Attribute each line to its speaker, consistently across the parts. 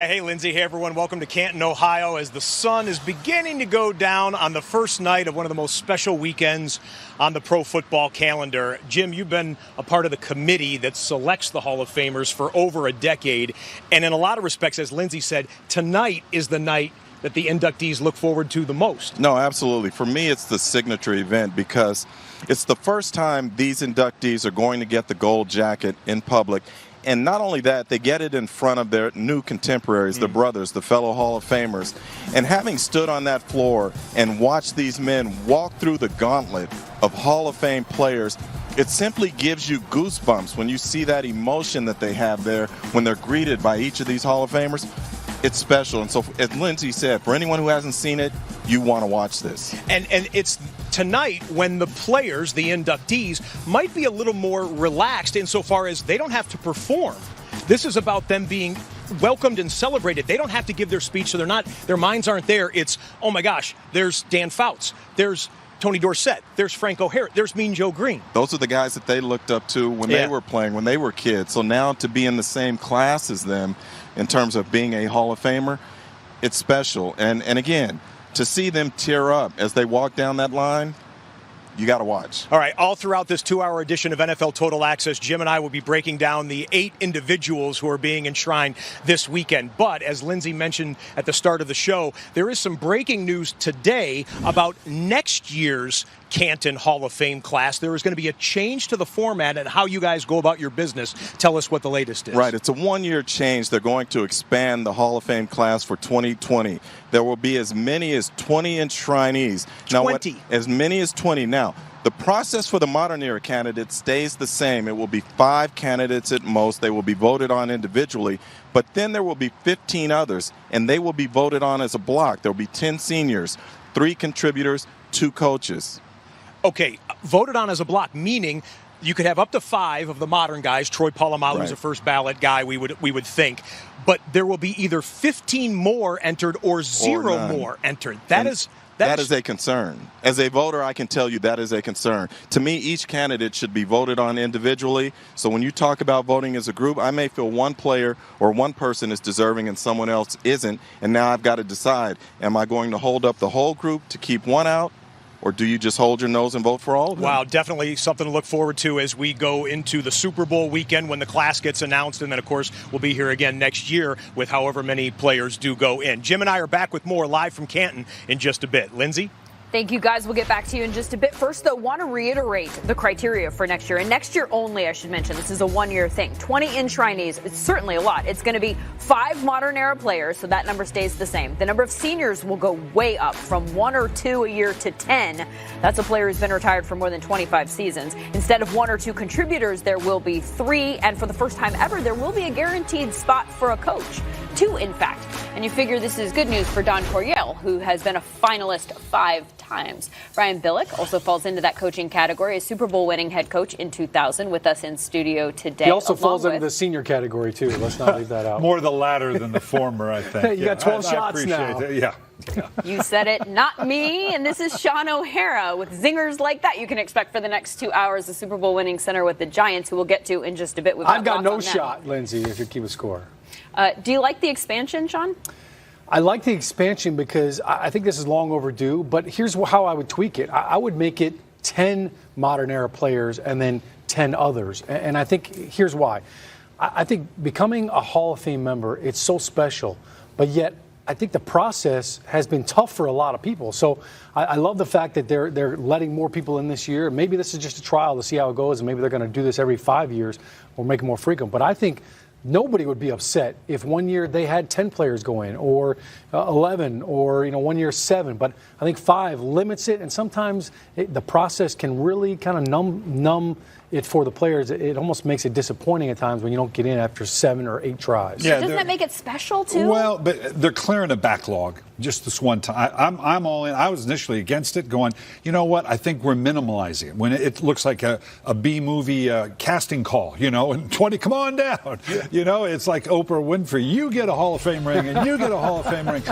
Speaker 1: Hey, Lindsay. Hey, everyone. Welcome to Canton, Ohio, as the sun is beginning to go down on the first night of one of the most special weekends on the pro football calendar. Jim, you've been a part of the committee that selects the Hall of Famers for over a decade. And in a lot of respects, as Lindsay said, tonight is the night that the inductees look forward to the most.
Speaker 2: No, absolutely. For me, it's the signature event because it's the first time these inductees are going to get the gold jacket in public. And not only that, they get it in front of their new contemporaries, the brothers, the fellow Hall of Famers. And having stood on that floor and watched these men walk through the gauntlet of Hall of Fame players, it simply gives you goosebumps when you see that emotion that they have there when they're greeted by each of these Hall of Famers. It's special. And so, as Lindsay said, for anyone who hasn't seen it, you want to watch this.
Speaker 1: And it's tonight when the players, the inductees, might be a little more relaxed insofar as they don't have to perform. This is about them being welcomed and celebrated. They don't have to give their speech, so their minds aren't there. It's, oh my gosh, there's Dan Fouts, there's Tony Dorsett, there's Frank O'Hara, there's Mean Joe Green.
Speaker 2: Those are the guys that they looked up to when they were playing, when they were kids. So now to be in the same class as them in terms of being a Hall of Famer, it's special. And again, to see them tear up as they walk down that line, you got to watch.
Speaker 1: All right, all throughout this 2-hour edition of NFL Total Access, Jim and I will be breaking down the 8 individuals who are being enshrined this weekend. But as Lindsay mentioned at the start of the show, there is some breaking news today about next year's Canton Hall of Fame class. There is going to be a change to the format and how you guys go about your business. Tell us what the latest is.
Speaker 2: Right. It's a one-year change. They're going to expand the Hall of Fame class for 2020. There will be as many as 20 enshrinees.
Speaker 1: 20.
Speaker 2: As many as 20. Now, the process for the modern era candidates stays the same. It will be 5 candidates at most. They will be voted on individually. But then there will be 15 others, and they will be voted on as a block. There will be 10 seniors, 3 contributors, 2 coaches.
Speaker 1: Okay, voted on as a block, meaning you could have up to 5 of the modern guys. Troy Polamalu is a first ballot guy, we would think. But there will be either 15 more entered or 0 more entered. That is
Speaker 2: a concern. As a voter, I can tell you that is a concern. To me, each candidate should be voted on individually. So when you talk about voting as a group, I may feel one player or one person is deserving and someone else isn't. And now I've got to decide, am I going to hold up the whole group to keep one out? Or do you just hold your nose and vote for all of them?
Speaker 1: Wow, definitely something to look forward to as we go into the Super Bowl weekend when the class gets announced. And then, of course, we'll be here again next year with however many players do go in. Jim and I are back with more live from Canton in just a bit. Lindsay?
Speaker 3: Thank you, guys. We'll get back to you in just a bit. First, though, want to reiterate the criteria for next year. And next year only, I should mention, this is a one-year thing. 20 enshrinees, it's certainly a lot. It's going to be 5 modern-era players, so that number stays the same. The number of seniors will go way up from 1 or 2 a year to 10. That's a player who's been retired for more than 25 seasons. Instead of 1 or 2 contributors, there will be 3. And for the first time ever, there will be a guaranteed spot for a coach. 2, in fact. And you figure this is good news for Don Coryell, who has been a finalist 5 times. Brian Billick also falls into that coaching category, a Super Bowl winning head coach in 2000 with us in studio today.
Speaker 4: He also falls into the senior category, too. Let's not leave that out.
Speaker 5: More the latter than the former, I think.
Speaker 4: You got 12 shots
Speaker 5: I appreciate
Speaker 4: now.
Speaker 5: It. Yeah.
Speaker 3: You said it, not me. And this is Sean O'Hara with zingers like that you can expect for the next 2 hours. The Super Bowl winning center with the Giants, who we'll get to in just a bit.
Speaker 4: I've got no shot, Lindsay, if you keep a score.
Speaker 3: Do you like the expansion, Sean?
Speaker 4: I like the expansion because I think this is long overdue, but here's how I would tweak it. I would make it 10 modern era players and then 10 others. And I think here's why. I think becoming a Hall of Fame member, it's so special, but yet I think the process has been tough for a lot of people. So I love the fact that they're letting more people in this year. Maybe this is just a trial to see how it goes, and maybe they're going to do this every 5 years or make it more frequent. But I think nobody would be upset if one year they had 10 players go in, or 11, or 1 year 7. But I think 5 limits it, and sometimes the process can really kind of numb it for the players. It almost makes it disappointing at times when you don't get in after 7 or 8 tries.
Speaker 3: Yeah, doesn't that make it special too?
Speaker 5: Well, but they're clearing a backlog just this one time. I'm all in. I was initially against it, going, you know what? I think we're minimalizing it when it looks like a B movie casting call. And 20, come on down. It's like Oprah Winfrey. You get a Hall of Fame ring, and you get a Hall of Fame ring.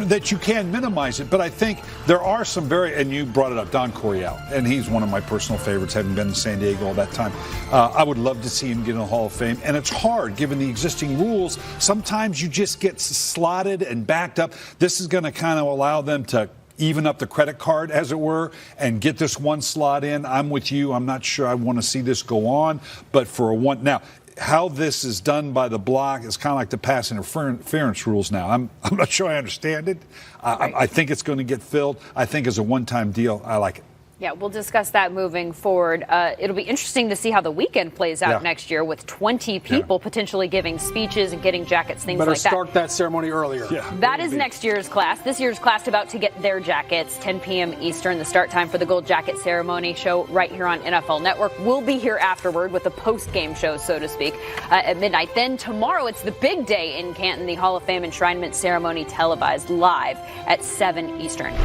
Speaker 5: That you can minimize it. But I think there are some and you brought it up, Don Coryell, and he's one of my personal favorites, having been in San Diego, all that. that time. I would love to see him get in the Hall of Fame, and it's hard given the existing rules. Sometimes you just get slotted and backed up. This is going to kind of allow them to even up the credit card, as it were, and get this one slot in. I'm with you. I'm not sure I want to see this go on, but for a one now. How this is done by the block is kind of like the pass interference rules now. I'm not sure I understand it.
Speaker 3: Right.
Speaker 5: I think it's going to get filled. I think as a one-time deal, I like it.
Speaker 3: Yeah, we'll discuss that moving forward. It'll be interesting to see how the weekend plays out next year with 20 people potentially giving speeches and getting jackets, things like that.
Speaker 4: Better start that ceremony earlier.
Speaker 5: Yeah.
Speaker 3: That is next year's class. This year's class about to get their jackets, 10 p.m. Eastern, the start time for the Gold Jacket Ceremony show right here on NFL Network. We'll be here afterward with the post-game show, so to speak, at midnight. Then tomorrow, it's the big day in Canton, the Hall of Fame enshrinement ceremony televised live at 7 Eastern.